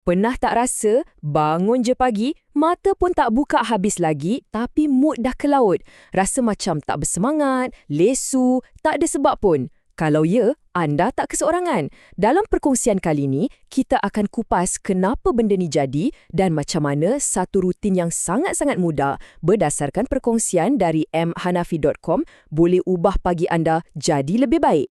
Pernah tak rasa bangun je pagi, mata pun tak buka habis lagi tapi mood dah ke laut. Rasa macam tak bersemangat, lesu, tak ada sebab pun. Kalau ya, anda tak keseorangan. Dalam perkongsian kali ni, kita akan kupas kenapa benda ni jadi dan macam mana satu rutin yang sangat-sangat mudah berdasarkan perkongsian dari mhanafi.com boleh ubah pagi anda jadi lebih baik.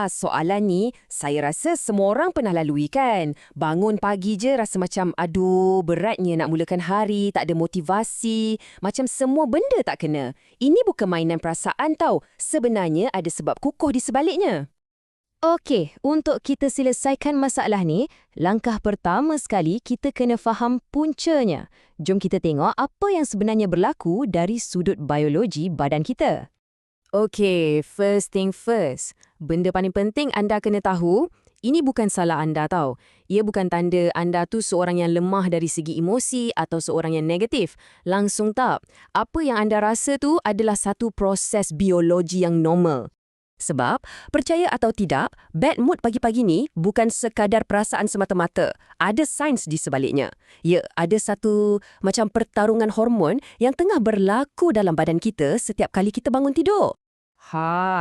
Soalan ni saya rasa semua orang pernah lalui kan? Bangun pagi je rasa macam aduh beratnya nak mulakan hari, tak ada motivasi, macam semua benda tak kena. Ini bukan mainan perasaan tau, sebenarnya ada sebab kukuh di sebaliknya. Okey, untuk kita selesaikan masalah ni, langkah pertama sekali kita kena faham puncanya. Jom kita tengok apa yang sebenarnya berlaku dari sudut biologi badan kita. Okay, first thing first. Benda paling penting anda kena tahu, ini bukan salah anda tau. Ia bukan tanda anda tu seorang yang lemah dari segi emosi atau seorang yang negatif. Langsung tak. Apa yang anda rasa tu adalah satu proses biologi yang normal. Sebab, percaya atau tidak, bad mood pagi-pagi ni bukan sekadar perasaan semata-mata. Ada sains di sebaliknya. Ya, ada satu macam pertarungan hormon yang tengah berlaku dalam badan kita setiap kali kita bangun tidur.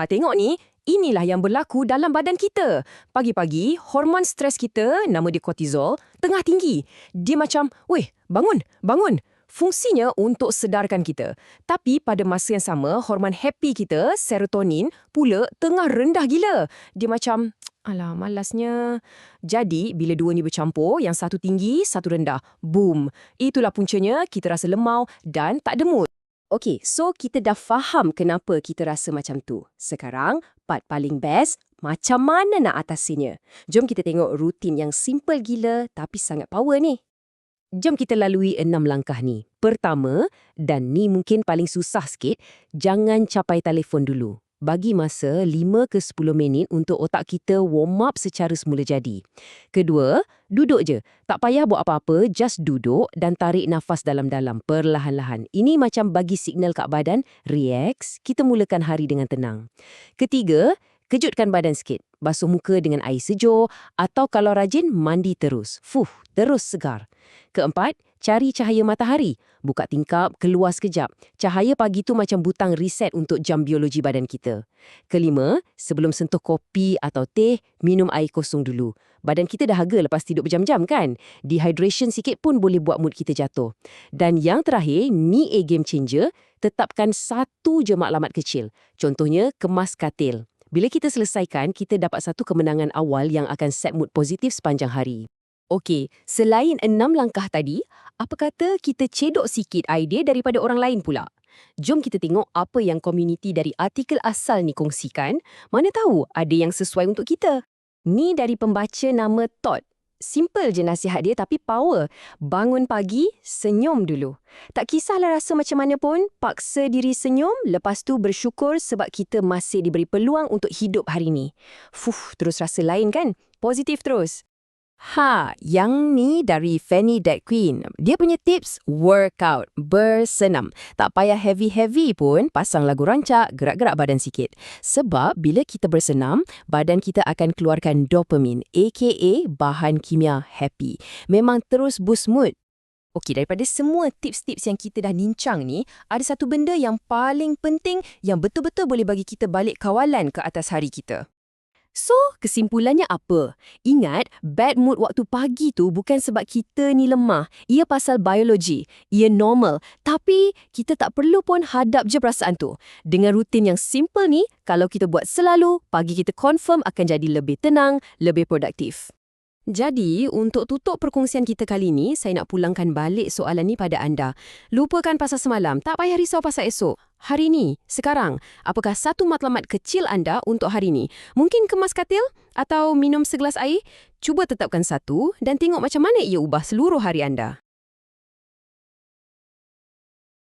Tengok ni. Inilah yang berlaku dalam badan kita. Pagi-pagi, hormon stres kita, nama dia kortizol, tengah tinggi. Dia macam, weh, bangun, bangun. Fungsinya untuk sedarkan kita. Tapi pada masa yang sama, hormon happy kita, serotonin, pula tengah rendah gila. Dia macam, alah, malasnya. Jadi, bila dua ni bercampur, yang satu tinggi, satu rendah. Boom. Itulah puncanya, kita rasa lemau dan tak ada mood. Okey, so kita dah faham kenapa kita rasa macam tu. Sekarang, part paling best, macam mana nak atasinya? Jom kita tengok rutin yang simple gila tapi sangat power ni. Jom kita lalui 6 langkah ni. Pertama, dan ni mungkin paling susah sikit, jangan capai telefon dulu. Bagi masa 5 ke 10 minit untuk otak kita warm up secara semula jadi. Kedua, duduk je. Tak payah buat apa-apa, just duduk dan tarik nafas dalam-dalam, perlahan-lahan. Ini macam bagi signal kat badan, relax, kita mulakan hari dengan tenang. Ketiga, kejutkan badan sikit. Basuh muka dengan air sejuk atau kalau rajin, mandi terus. Terus segar. Keempat, cari cahaya matahari. Buka tingkap, keluar sekejap. Cahaya pagi tu macam butang reset untuk jam biologi badan kita. Kelima, sebelum sentuh kopi atau teh, minum air kosong dulu. Badan kita dahaga lepas tidur berjam-jam kan? Dehydration sikit pun boleh buat mood kita jatuh. Dan yang terakhir, ni game changer, tetapkan satu je maklumat kecil. Contohnya, kemas katil. Bila kita selesaikan, kita dapat satu kemenangan awal yang akan set mood positif sepanjang hari. Okey, selain 6 langkah tadi, apa kata kita cedok sikit idea daripada orang lain pula? Jom kita tengok apa yang komuniti dari artikel asal ni kongsikan, mana tahu ada yang sesuai untuk kita. Ni dari pembaca nama Todd. Simple je nasihat dia tapi power. Bangun pagi, senyum dulu. Tak kisahlah rasa macam mana pun, paksa diri senyum, lepas tu bersyukur sebab kita masih diberi peluang untuk hidup hari ni. Terus rasa lain kan? Positif terus. Yang ni dari Fanny Dead Queen. Dia punya tips, workout, bersenam. Tak payah heavy-heavy pun, pasang lagu rancak, gerak-gerak badan sikit. Sebab bila kita bersenam, badan kita akan keluarkan dopamin, aka bahan kimia happy. Memang terus boost mood. Okey, daripada semua tips-tips yang kita dah nincang ni, ada satu benda yang paling penting yang betul-betul boleh bagi kita balik kawalan ke atas hari kita. So, kesimpulannya apa? Ingat, bad mood waktu pagi tu bukan sebab kita ni lemah. Ia pasal biologi. Ia normal. Tapi, kita tak perlu pun hadap je perasaan tu. Dengan rutin yang simple ni, kalau kita buat selalu, pagi kita confirm akan jadi lebih tenang, lebih produktif. Jadi, untuk tutup perkongsian kita kali ni, saya nak pulangkan balik soalan ni pada anda. Lupakan pasal semalam, tak payah risau pasal esok. Hari ni, sekarang, apakah satu matlamat kecil anda untuk hari ni? Mungkin kemas katil? Atau minum segelas air? Cuba tetapkan satu dan tengok macam mana ia ubah seluruh hari anda.